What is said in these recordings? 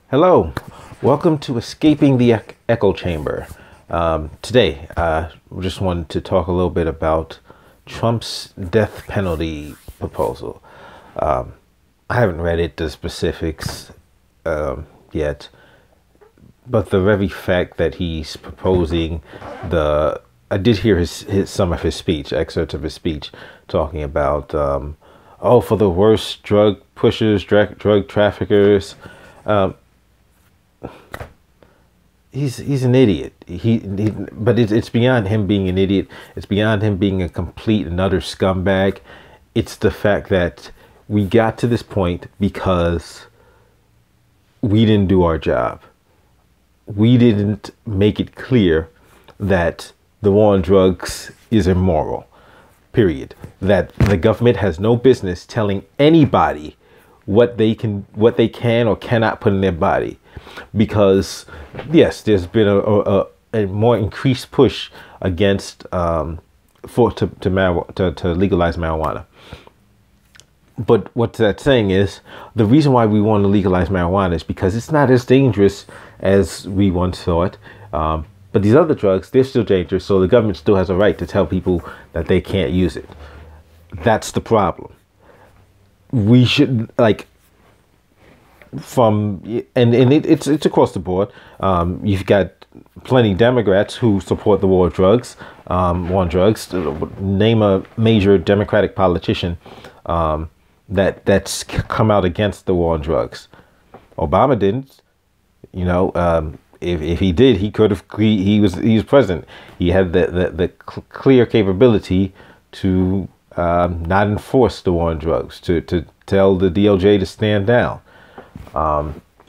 Hello, welcome to Escaping the Echo Chamber. Today, we just wanted to talk a little bit about Trump's death penalty proposal. I haven't read it, the specifics yet, but the very fact that he's proposing I did hear some of his speech, excerpts of his speech, talking about, for the worst drug pushers, drug traffickers. He's an idiot. But it's beyond him being an idiot. It's beyond him being a complete and utter scumbag. It's the fact that we got to this point because we didn't do our job. We didn't make it clear that the war on drugs is immoral, period. That the government has no business telling anybody what they can or cannot put in their body. Because yes, there's been a more increased push against to legalize marijuana. But what that's saying is the reason why we want to legalize marijuana is because it's not as dangerous as we once thought. But these other drugs, they're still dangerous, so the government still has a right to tell people that they can't use it. That's the problem. We should it's across the board. You've got plenty of Democrats who support the war on drugs. Name a major Democratic politician that's come out against the war on drugs. Obama didn't. If he did, he could have. He was president. He had the clear capability to not enforce the war on drugs, to tell the DOJ to stand down.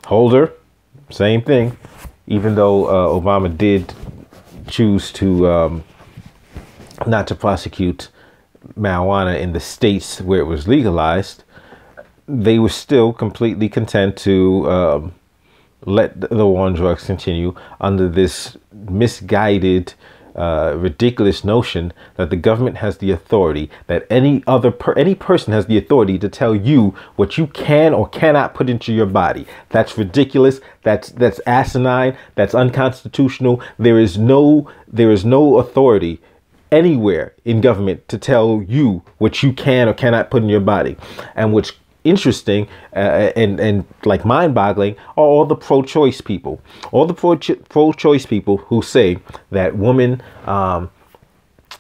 Holder, same thing. Even though Obama did choose to not to prosecute marijuana in the states where it was legalized, they were still completely content to let the war on drugs continue under this misguided, ridiculous notion that the government has the authority, that any person has the authority to tell you what you can or cannot put into your body. That's ridiculous. That's asinine. That's unconstitutional. There is no authority anywhere in government to tell you what you can or cannot put in your body. And what's interesting and like mind-boggling are all the pro-choice people, pro-choice people who say that woman,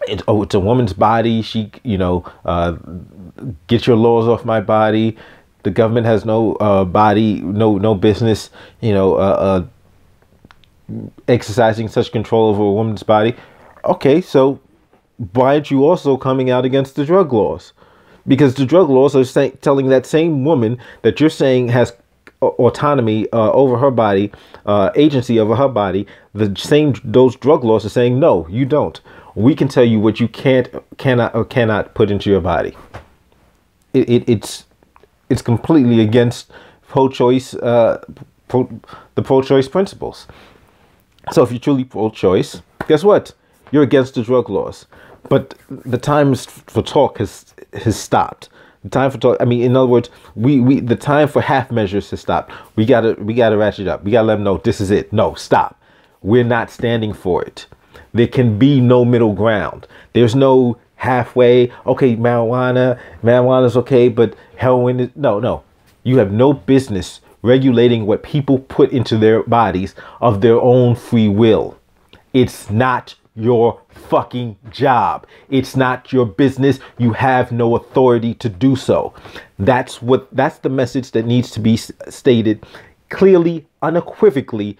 it's a woman's body. She, get your laws off my body. The government has no body, no business, exercising such control over a woman's body. Okay, so why aren't you also coming out against the drug laws? Because the drug laws are telling that same woman that you're saying has autonomy over her body, agency over her body. Those drug laws are saying, no, you don't. We can tell you what you cannot put into your body. It's completely against pro-choice, the pro-choice principles. So if you're truly pro-choice, guess what? You're against the drug laws. But the time for talk has stopped. The time for talk. I mean, in other words, the time for half measures has stopped. We gotta ratchet up. We gotta let them know this is it. No, stop. We're not standing for it. There can be no middle ground. There's no halfway. Okay, marijuana's okay, but heroin is no. You have no business regulating what people put into their bodies of their own free will. It's not your fucking job. It's not your business. You have no authority to do so. That's the message that needs to be stated clearly, unequivocally,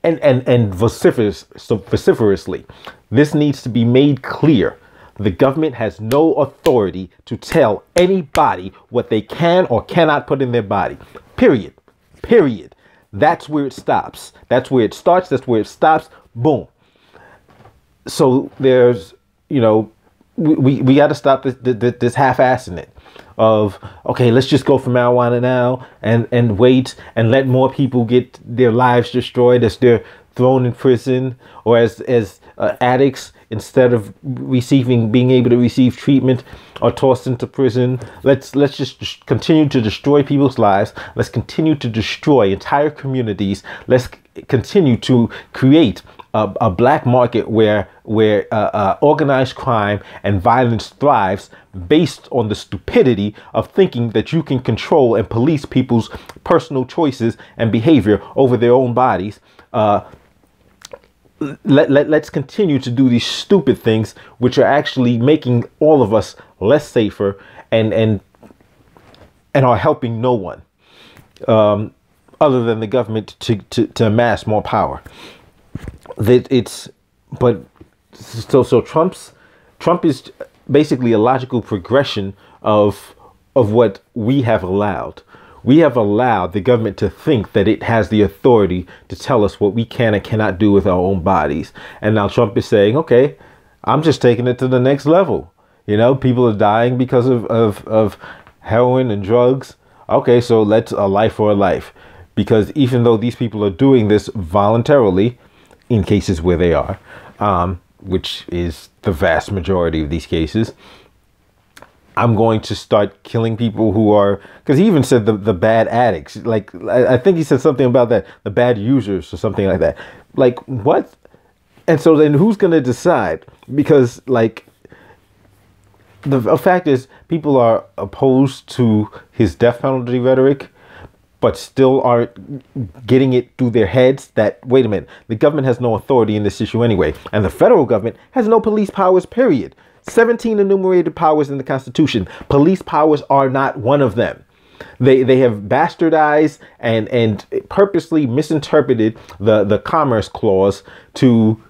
and vociferously. This needs to be made clear. The government has no authority to tell anybody what they can or cannot put in their body. Period. That's where it stops. That's where it starts. That's where it stops. Boom. So there's, we got to stop this half-assing it of, okay, let's just go for marijuana now and wait and let more people get their lives destroyed as they're thrown in prison, or as addicts, instead of being able to receive treatment, are tossed into prison. Let's just continue to destroy people's lives. Let's continue to destroy entire communities. Let's continue to create a black market where organized crime and violence thrives, based on the stupidity of thinking that you can control and police people's personal choices and behavior over their own bodies. Let's continue to do these stupid things, which are actually making all of us less safer and are helping no one other than the government to amass more power. Trump is basically a logical progression of what we have allowed. We have allowed the government to think that it has the authority to tell us what we can and cannot do with our own bodies. And now Trump is saying, okay, I'm just taking it to the next level. You know, people are dying because of heroin and drugs. Okay, so let's a life for a life. Because even though these people are doing this voluntarily, in cases where they are, which is the vast majority of these cases, I'm going to start killing people who are, because he even said the bad addicts. Like, I think he said something about that, the bad users or something like that. Like, what? And so then who's going to decide? Because, like, the fact is, people are opposed to his death penalty rhetoric, but still aren't getting it through their heads that, wait a minute, the government has no authority in this issue anyway. And the federal government has no police powers, period. 17 enumerated powers in the Constitution. Police powers are not one of them. They have bastardized and purposely misinterpreted the Commerce Clause to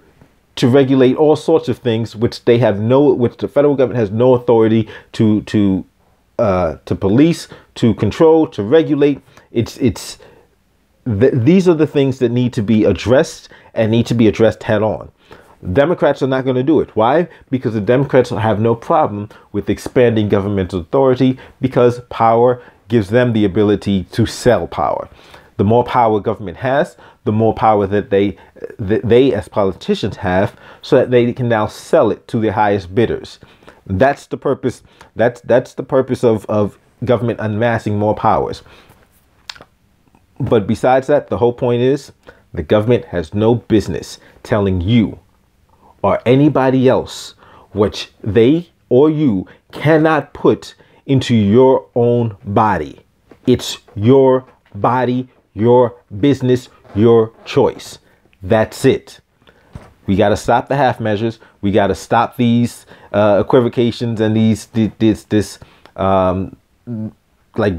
regulate all sorts of things which the federal government has no authority to police, to control, to regulate. These are the things that need to be addressed and need to be addressed head on. Democrats are not going to do it. Why? Because the Democrats have no problem with expanding governmental authority, because power gives them the ability to sell power. The more power government has, the more power that they as politicians have, so that they can now sell it to their highest bidders. That's the purpose. That's the purpose of government unmassing more powers. But besides that, the whole point is the government has no business telling you or anybody else what they or you cannot put into your own body. It's your body, your business, your choice. That's it. We got to stop the half measures. We got to stop these equivocations and this like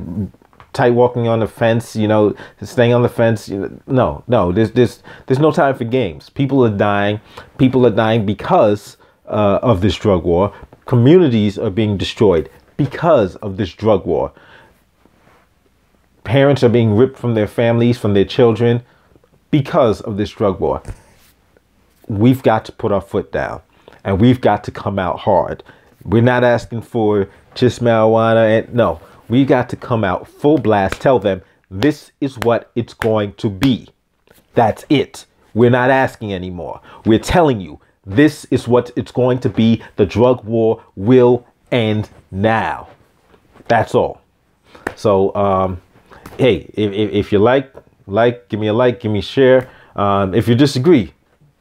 tight walking on the fence, you know, staying on the fence. No, there's no time for games. People are dying. People are dying because of this drug war. Communities are being destroyed because of this drug war. Parents are being ripped from their families, from their children, because of this drug war. We've got to put our foot down, and we've got to come out hard. We're not asking for just marijuana, and no. We got to come out full blast, tell them this is what it's going to be. That's it. We're not asking anymore. We're telling you this is what it's going to be. The drug war will end now. That's all. So, hey, if you like, give me a like, give me a share. If you disagree,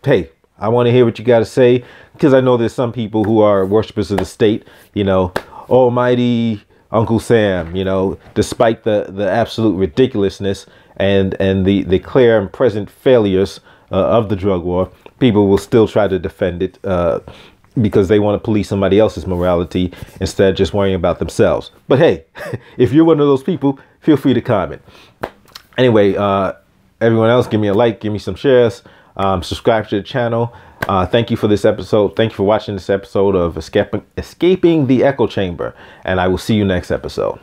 hey, I want to hear what you got to say, because I know there's some people who are worshipers of the state, you know, almighty Uncle Sam, you know, despite the absolute ridiculousness and the clear and present failures of the drug war, people will still try to defend it because they want to police somebody else's morality instead of just worrying about themselves. But hey, if you're one of those people, feel free to comment. Anyway, everyone else, give me a like, give me some shares, subscribe to the channel. Thank you for this episode. Thank you for watching this episode of Escaping the Echo Chamber. And I will see you next episode.